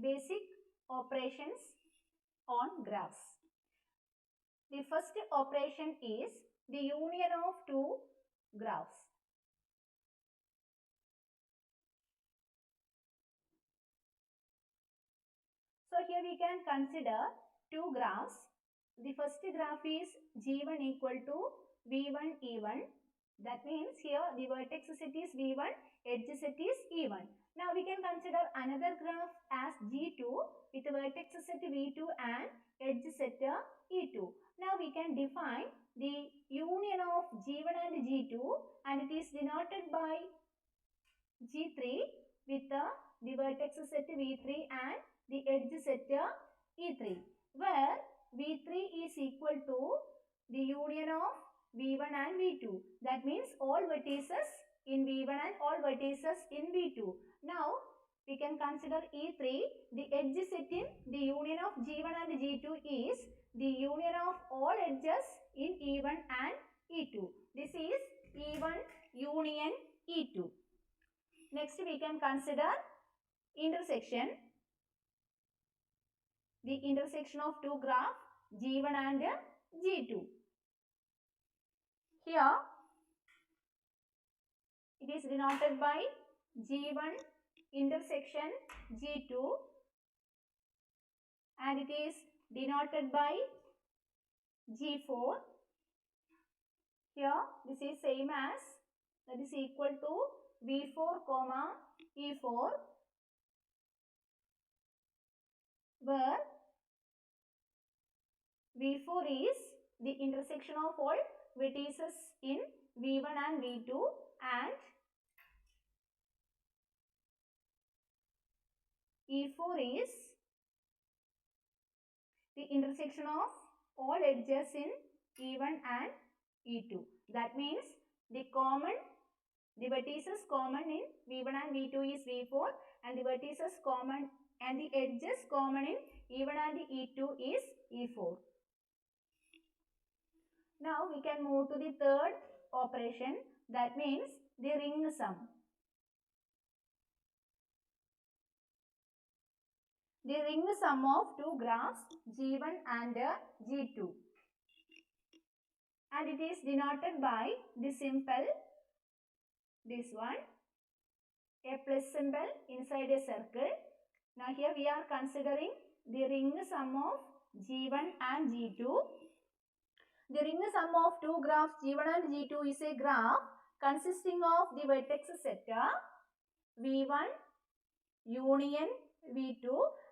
basic operations on graphs. The first operation is the union of two graphs. So here we can consider two graphs. The first graph is G1 equal to V1 E1. That means here the vertex set is V1, edge set is E1. Now we can consider another graph as G2 with vertex set V2 and edge set E2. Now we can define the union of G1 and G2, and it is denoted by G3 with the vertex set V3 and the edge set E3, where V3 is equal to the union of V1 and V2. That means all vertices in V1 and all vertices in V2. Now we can consider E3. The edge set in the union of G1 and G2 is the union of all edges in E1 and E2. This is E1 union E2. Next we can consider intersection. The intersection of two graphs G1 and G2. Here it is denoted by G1 intersection G2, and it is denoted by G4. Here this is same as, that is equal to V4 comma E4, where V4 is the intersection of all vertices in V1 and V2, and E4 is the intersection of all edges in E1 and E2. That means the vertices common in V1 and V2 is V4, and the vertices common and the edges common in E1 and E2 is E4. Now we can move to the third operation, that means the ring sum. The ring sum of two graphs G1 and G2, and it is denoted by the symbol, this one, a plus symbol inside a circle. Now here we are considering the ring sum of G1 and G2. The ring sum of two graphs G1 and G2 is a graph consisting of the vertex set V1 union V2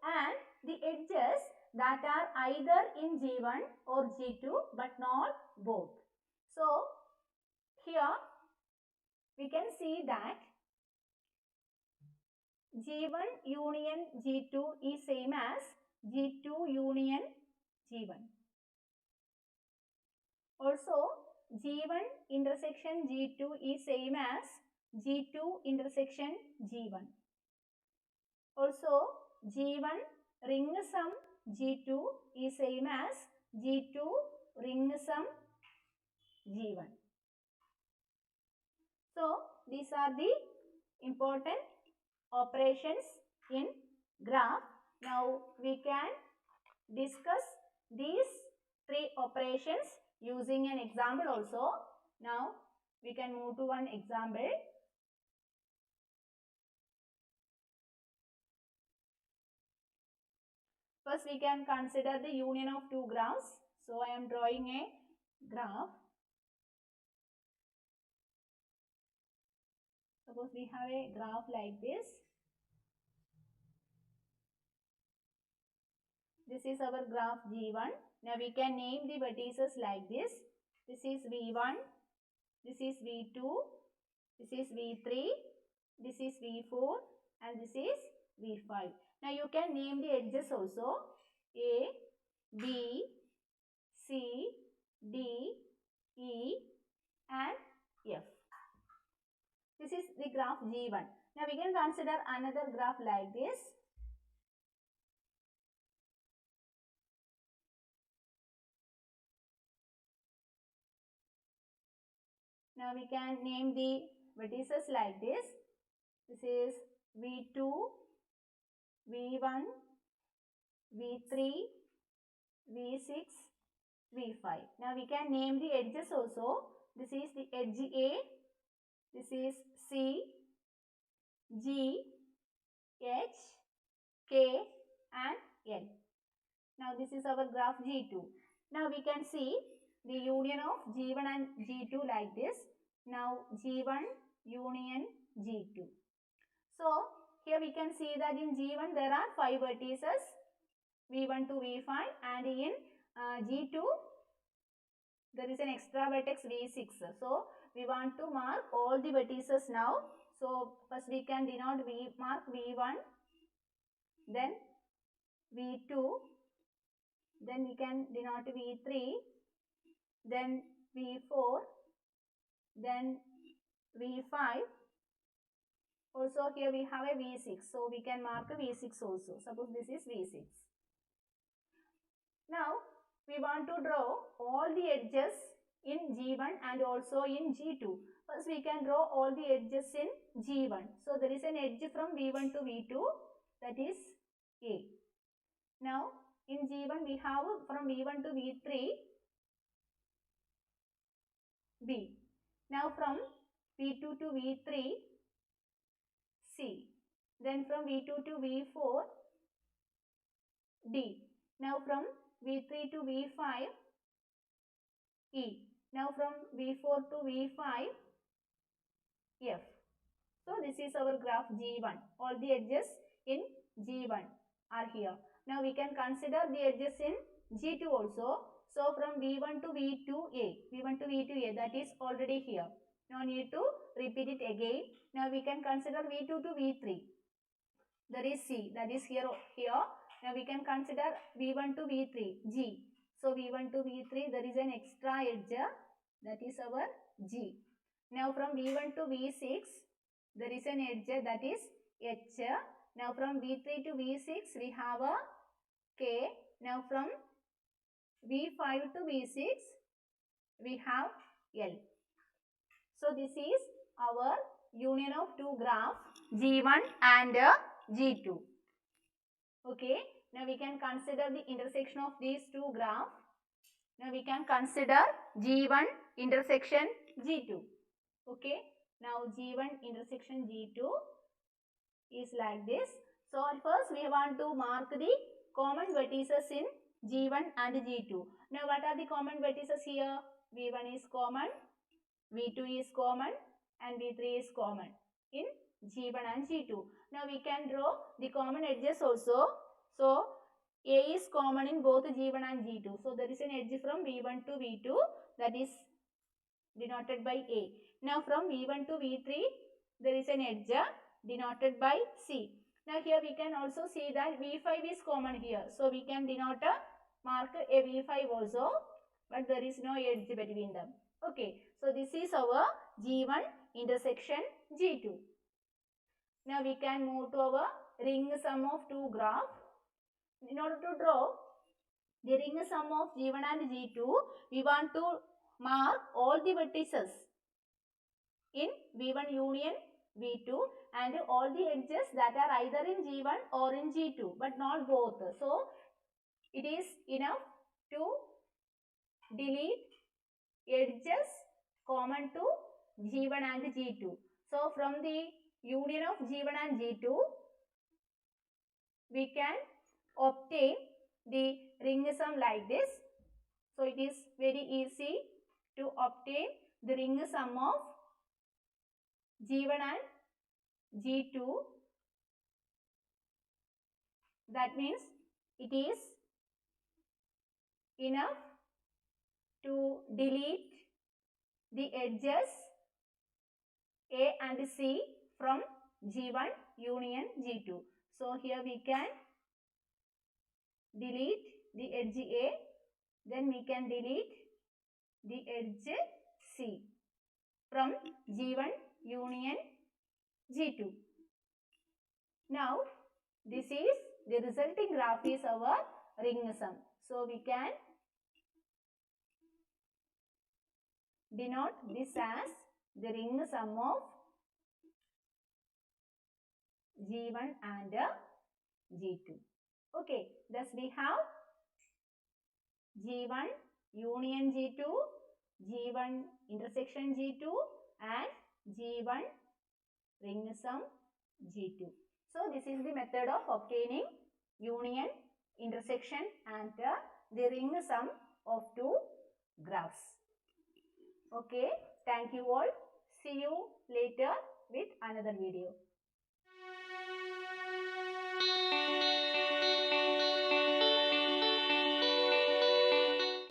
and the edges that are either in G1 or G2 but not both. So here we can see that G1 union G2 is same as G2 union G1. Also G1 intersection G2 is same as G2 intersection G1. Also G1 ring sum G2 is same as G2 ring sum G1. So these are the important operations in graph. Now we can discuss these three operations using an example also. Now we can move to one example. First we can consider the union of two graphs. So I am drawing a graph. Suppose we have a graph like this. This is our graph G1. Now we can name the vertices like this. This is V1, this is V2, this is V3, this is V4 and this is V5. Now you can name the edges also. A, B, C, D, E and F. This is the graph G1. Now we can consider another graph like this. Now we can name the vertices like this. This is V2, V1, V3, V6, V5. Now we can name the edges also. This is the edge A, this is C, G, H, K and L. Now this is our graph G2. Now we can see the union of G1 and G2 like this. Now G1 union G2. So here we can see that in G1 there are 5 vertices, V1 to V5, and in G2 there is an extra vertex V6. So we want to mark all the vertices now. So first we can denote mark V1, then V2, then we can denote V3, then V4, then V5. Also here we have a V6. So we can mark a V6 also. Suppose this is V6. Now we want to draw all the edges in G1 and also in G2. First we can draw all the edges in G1. So there is an edge from V1 to V2, that is A. Now in G1 we have from V1 to V3 B. Now from V2 to V3 C. Then from V2 to V4 D. Now from V3 to V5 E. Now from V4 to V5 F. So this is our graph G1. All the edges in G1 are here. Now we can consider the edges in G2 also. So from V1 to V2A, V1 to V2A, that is already here. No need to repeat it again. Now we can consider V2 to V3. There is C, that is here. Now we can consider V1 to V3, G. So V1 to V3, there is an extra edge, that is our G. Now from V1 to V6, there is an edge, that is H. Now from V3 to V6, we have a K. Now from V5 to V6, we have L. So this is our union of two graphs, G1 and G2. Okay. Now we can consider the intersection of these two graphs. Now we can consider G1 intersection G2. Okay. Now G1 intersection G2 is like this. So at first we want to mark the common vertices in G1 and G2. Now what are the common vertices here? V1 is common, V2 is common and V3 is common in G1 and G2. Now we can draw the common edges also. So A is common in both G1 and G2. So there is an edge from V1 to V2, that is denoted by A. Now from V1 to V3 there is an edge denoted by C. Now here we can also see that V5 is common here. So we can denote mark a V5 also, but there is no edge between them. Okay. So this is our G1 intersection G2. Now we can move to our ring sum of two graphs. In order to draw the ring sum of G1 and G2, we want to mark all the vertices in V1 union V2 and all the edges that are either in G1 or in G2, but not both. So it is enough to delete edges common to G1 and G2. So from the union of G1 and G2, we can obtain the ring sum like this. So it is very easy to obtain the ring sum of G1 and G2. That means it is enough to delete the edges A and C from G1 union G2. So here we can delete the edge A, then we can delete the edge C from G1 union G2. Now this is the resulting graph is our ring sum. So we can denote this as the ring sum of G1 and G2. Okay, thus we have G1 union G2, G1 intersection G2 and G1 ring sum G2. So this is the method of obtaining union, intersection and the ring sum of two graphs. Okay, thank you all. See you later with another video.